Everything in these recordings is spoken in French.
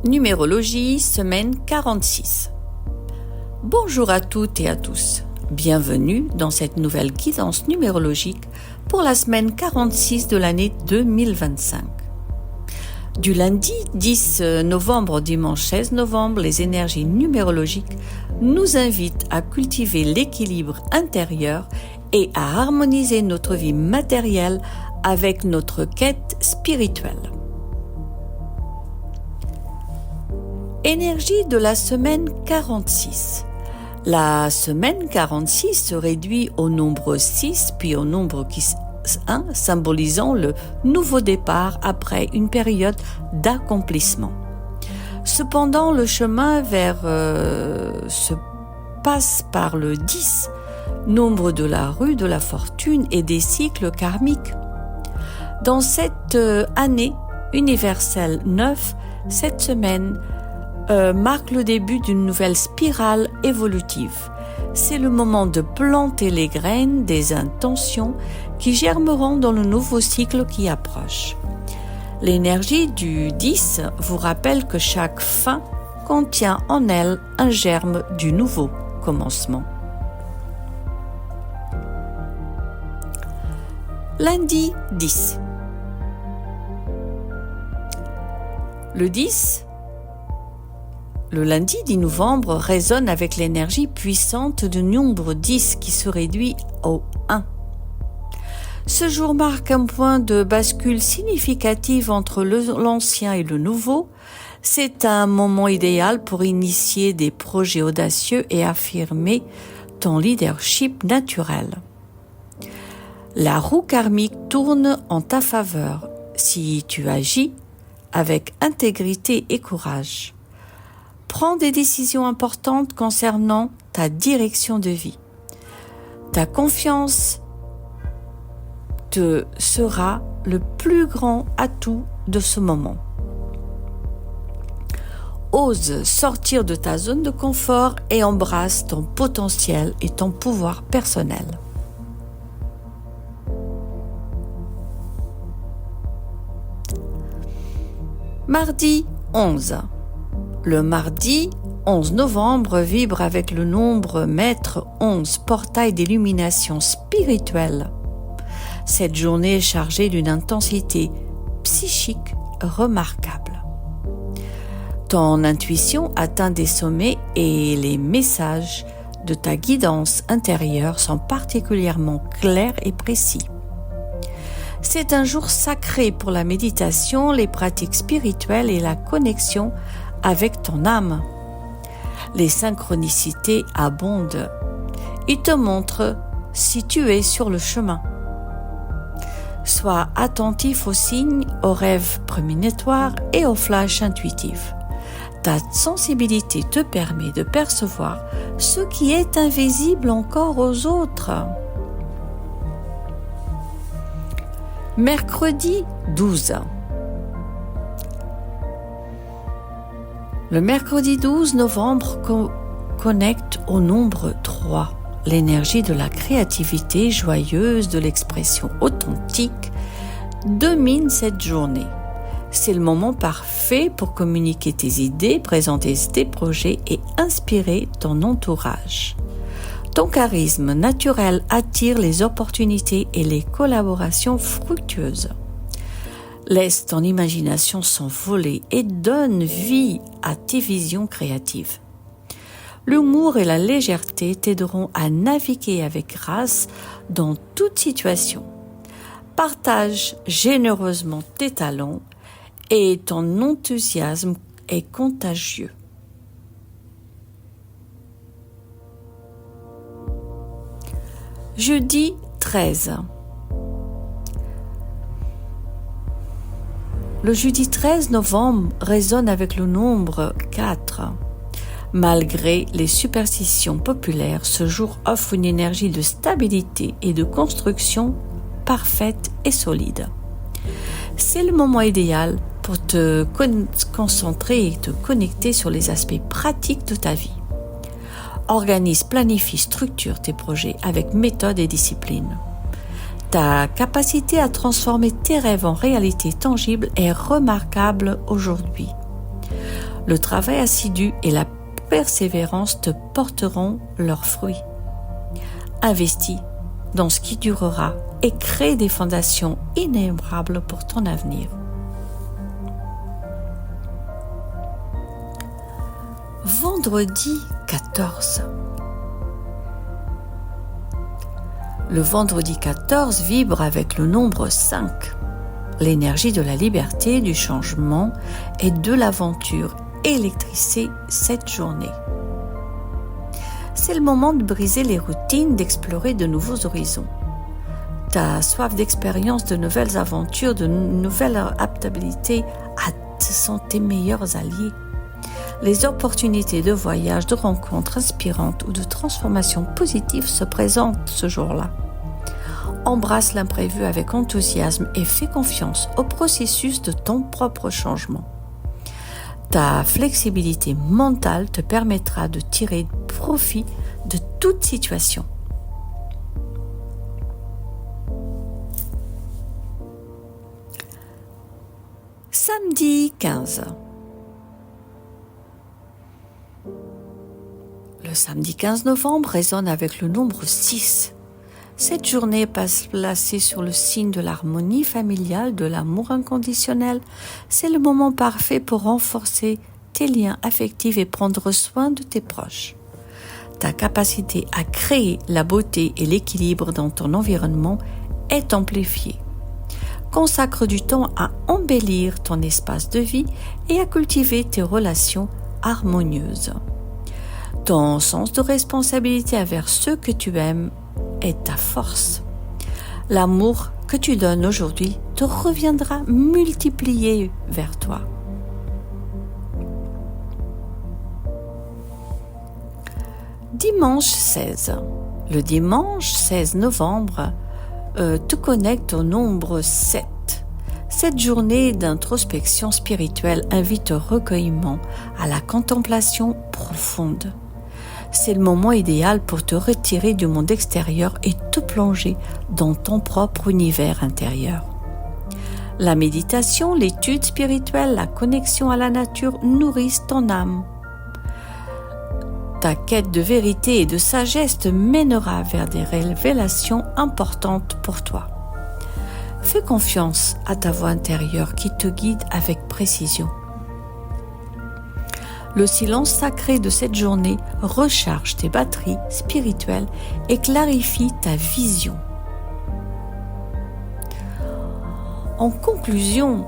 Numérologie, semaine 46. Bonjour à toutes et à tous. Bienvenue dans cette nouvelle guidance numérologique pour la semaine 46 de l'année 2025. Du lundi 10 novembre au dimanche 16 novembre, les énergies numérologiques nous invitent à cultiver l'équilibre intérieur et à harmoniser notre vie matérielle avec notre quête spirituelle. Énergie de la semaine 46. La semaine 46 se réduit au nombre 6 puis au nombre 1, symbolisant le nouveau départ après une période d'accomplissement. Cependant, le chemin vers se passe par le 10, nombre de la rue de la fortune et des cycles karmiques. Dans cette année universelle 9, cette semaine marque le début d'une nouvelle spirale évolutive. C'est le moment de planter les graines des intentions qui germeront dans le nouveau cycle qui approche. L'énergie du 10 vous rappelle que chaque fin contient en elle un germe du nouveau commencement. Lundi 10. Le lundi 10 novembre résonne avec l'énergie puissante du nombre 10 qui se réduit au 1. Ce jour marque un point de bascule significatif entre l'ancien et le nouveau. C'est un moment idéal pour initier des projets audacieux et affirmer ton leadership naturel. La roue karmique tourne en ta faveur si tu agis avec intégrité et courage. Prends des décisions importantes concernant ta direction de vie. Ta confiance te sera le plus grand atout de ce moment. Ose sortir de ta zone de confort et embrasse ton potentiel et ton pouvoir personnel. Mardi 11. Le mardi 11 novembre vibre avec le nombre maître 11, portail d'illumination spirituelle. Cette journée est chargée d'une intensité psychique remarquable. Ton intuition atteint des sommets et les messages de ta guidance intérieure sont particulièrement clairs et précis. C'est un jour sacré pour la méditation, les pratiques spirituelles et la connexion avec ton âme. Les synchronicités abondent. Ils te montrent si tu es sur le chemin. Sois attentif aux signes, aux rêves prémonitoires et aux flashs intuitifs. Ta sensibilité te permet de percevoir ce qui est invisible encore aux autres. Mercredi 12. Le mercredi 12 novembre connecte au nombre 3. L'énergie de la créativité joyeuse, de l'expression authentique, domine cette journée. C'est le moment parfait pour communiquer tes idées, présenter tes projets et inspirer ton entourage. Ton charisme naturel attire les opportunités et les collaborations fructueuses. Laisse ton imagination s'envoler et donne vie à tes visions créatives. L'humour et la légèreté t'aideront à naviguer avec grâce dans toute situation. Partage généreusement tes talents et ton enthousiasme est contagieux. Jeudi 13. Le jeudi 13 novembre résonne avec le nombre 4. Malgré les superstitions populaires, ce jour offre une énergie de stabilité et de construction parfaite et solide. C'est le moment idéal pour te concentrer et te connecter sur les aspects pratiques de ta vie. Organise, planifie, structure tes projets avec méthode et discipline. Ta capacité à transformer tes rêves en réalité tangible est remarquable aujourd'hui. Le travail assidu et la persévérance te porteront leurs fruits. Investis dans ce qui durera et crée des fondations inébranlables pour ton avenir. Vendredi 14. Le vendredi 14 vibre avec le nombre 5, l'énergie de la liberté, du changement et de l'aventure électrisée cette journée. C'est le moment de briser les routines, d'explorer de nouveaux horizons. Ta soif d'expérience, de nouvelles aventures, de nouvelles adaptabilités sont tes meilleurs alliés. Les opportunités de voyage, de rencontres inspirantes ou de transformations positives se présentent ce jour-là. Embrasse l'imprévu avec enthousiasme et fais confiance au processus de ton propre changement. Ta flexibilité mentale te permettra de tirer profit de toute situation. Samedi 15. Le samedi 15 novembre résonne avec le nombre 6. Cette journée est placée sur le signe de l'harmonie familiale, de l'amour inconditionnel. C'est le moment parfait pour renforcer tes liens affectifs et prendre soin de tes proches. Ta capacité à créer la beauté et l'équilibre dans ton environnement est amplifiée. Consacre du temps à embellir ton espace de vie et à cultiver tes relations harmonieuses. Ton sens de responsabilité envers ceux que tu aimes est ta force. L'amour que tu donnes aujourd'hui te reviendra multiplié vers toi. Dimanche 16. Le dimanche 16 novembre te connecte au nombre 7. Cette journée d'introspection spirituelle invite au recueillement, à la contemplation profonde. C'est le moment idéal pour te retirer du monde extérieur et te plonger dans ton propre univers intérieur. La méditation, l'étude spirituelle, la connexion à la nature nourrissent ton âme. Ta quête de vérité et de sagesse te mènera vers des révélations importantes pour toi. Fais confiance à ta voix intérieure qui te guide avec précision. Le silence sacré de cette journée recharge tes batteries spirituelles et clarifie ta vision. En conclusion,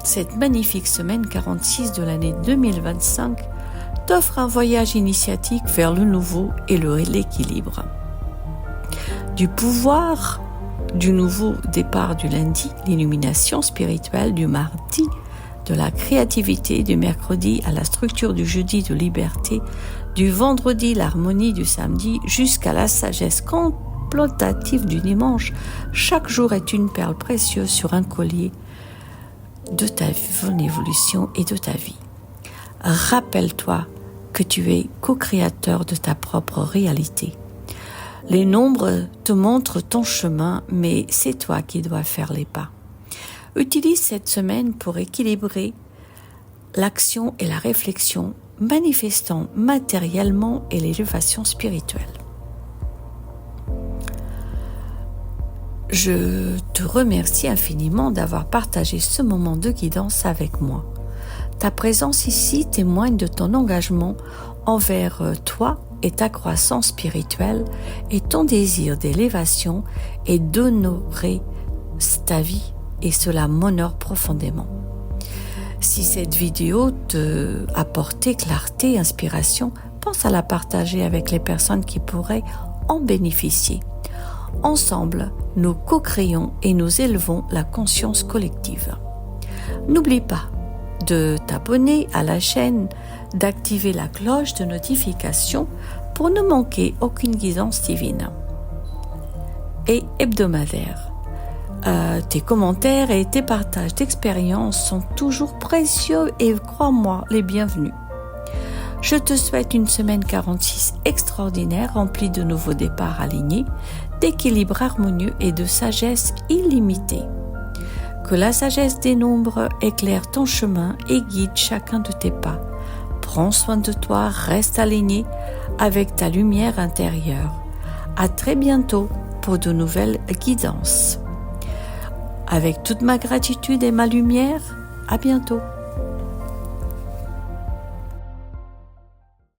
cette magnifique semaine 46 de l'année 2025 t'offre un voyage initiatique vers le nouveau et l'équilibre. Du pouvoir du nouveau départ du lundi, l'illumination spirituelle du mardi, de la créativité du mercredi à la structure du jeudi de liberté, du vendredi l'harmonie du samedi jusqu'à la sagesse contemplative du dimanche. Chaque jour est une perle précieuse sur un collier de ta évolution et de ta vie. Rappelle-toi que tu es co-créateur de ta propre réalité. Les nombres te montrent ton chemin, mais c'est toi qui dois faire les pas. Utilise cette semaine pour équilibrer l'action et la réflexion, manifestant matériellement et l'élévation spirituelle. Je te remercie infiniment d'avoir partagé ce moment de guidance avec moi. Ta présence ici témoigne de ton engagement envers toi et ta croissance spirituelle et ton désir d'élévation et d'honorer ta vie. Et cela m'honore profondément. Si cette vidéo te apportait clarté, inspiration, pense à la partager avec les personnes qui pourraient en bénéficier. Ensemble, nous co-créons et nous élevons la conscience collective. N'oublie pas de t'abonner à la chaîne, d'activer la cloche de notification pour ne manquer aucune guidance divine et hebdomadaire. Tes commentaires et tes partages d'expériences sont toujours précieux et crois-moi, les bienvenus. Je te souhaite une semaine 46 extraordinaire, remplie de nouveaux départs alignés, d'équilibre harmonieux et de sagesse illimitée. Que la sagesse des nombres éclaire ton chemin et guide chacun de tes pas. Prends soin de toi, reste aligné avec ta lumière intérieure. À très bientôt pour de nouvelles guidances. Avec toute ma gratitude et ma lumière, à bientôt.